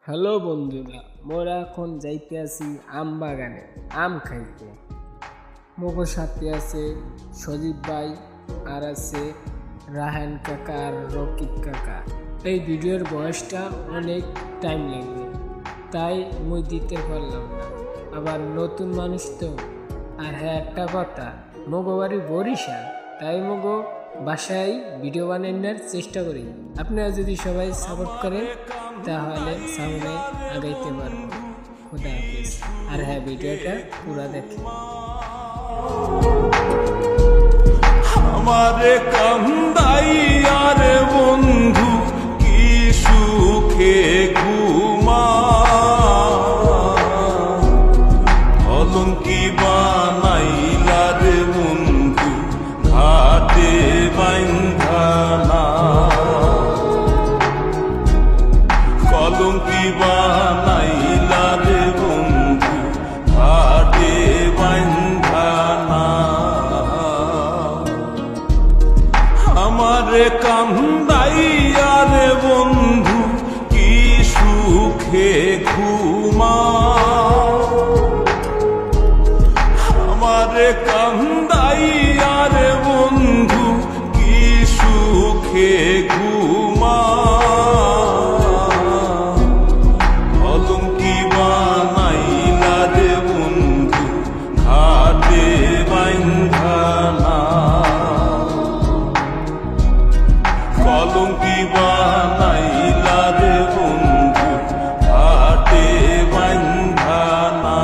Hello বন্ধুরা, মোরা এখন যাইতে আছি আম বাগানে আম খাইতে। মোগো সাথে আছে সজীব ভাই আর আছে রাহান কাকা আর রকিব কাকা। এই ভিডিওর বয়সটা অনেক টাইম লাগবে, তাই মুই দিতে পারলাম না। আবার নতুন মানুষ তো। আর হ্যাঁ, একটা কথা, মোগো বাড়ি বরিশাল, তাই মোগো বাসায় ভিডিও বানানোর চেষ্টা করি। আপনারা যদি সবাই সাপোর্ট করেন তাহলে সামনে আগাইতে পারবো। খুদা হাফিজ। আর হ্যাঁ, ভিডিওটা পুরো দেখেন। আমারে কান্দাইয়ার বন্ধু কি সুখে ঘুমা অলঙ্কি বানাইলা রে বন্ধু ঘাটে বাইন্ধানা কলঙ্কি বানাইলা রে বন্ধু ঘাটে বাইন্ধানা আমারে কান্দাইয়া রে বন্ধু কি সুখে ঘুমা আমারে কান্দাইয়া রে বন্ধু কি সুখে ঘুমা অলঙ্কি বানাইলা রে বন্ধু ঘাটে বাইন্ধানা কলঙ্কি বানাইলা রে বন্ধু ঘাটে বাইন্ধানা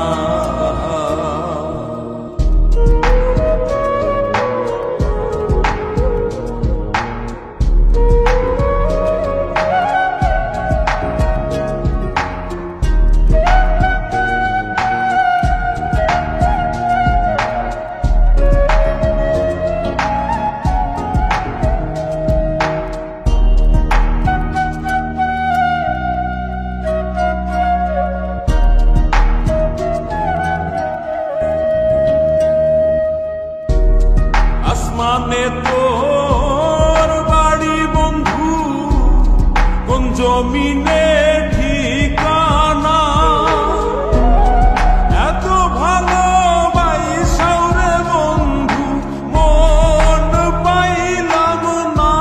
আসমানে তোর বাড়ি বন্ধু কোন জমিনে ঠিকানা এত ভালোবাসাও রে বন্ধু মন পাইলাম না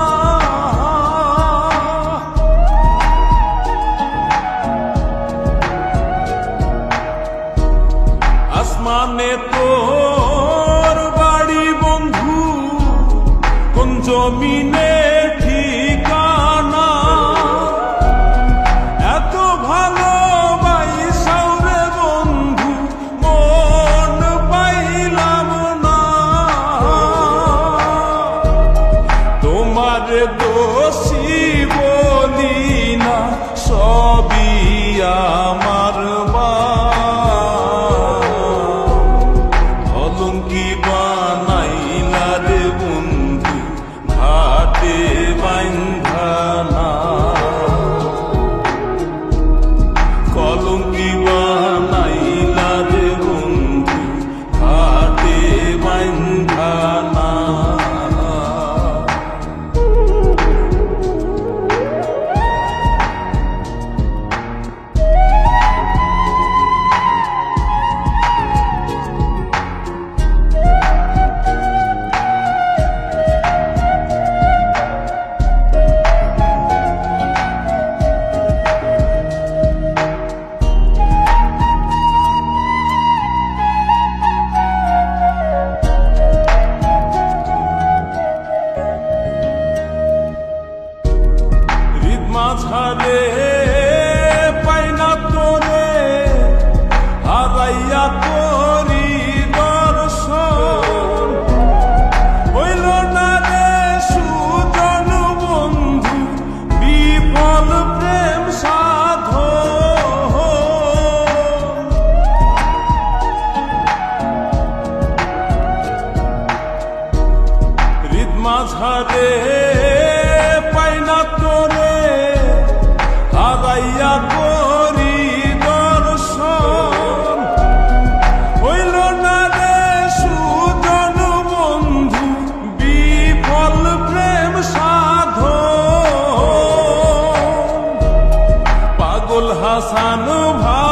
আসমানে তোর বাড়ি বন্ধু কোন জমিনে ঠিকানা এত ভালোবাসাও রে বন্ধু মন পাইলাম না তোমার দোষী বলি না সবই আমার অলঙ্কি বানাইলা রে বন্ধু ঘাটে আবুল হাসান ভাই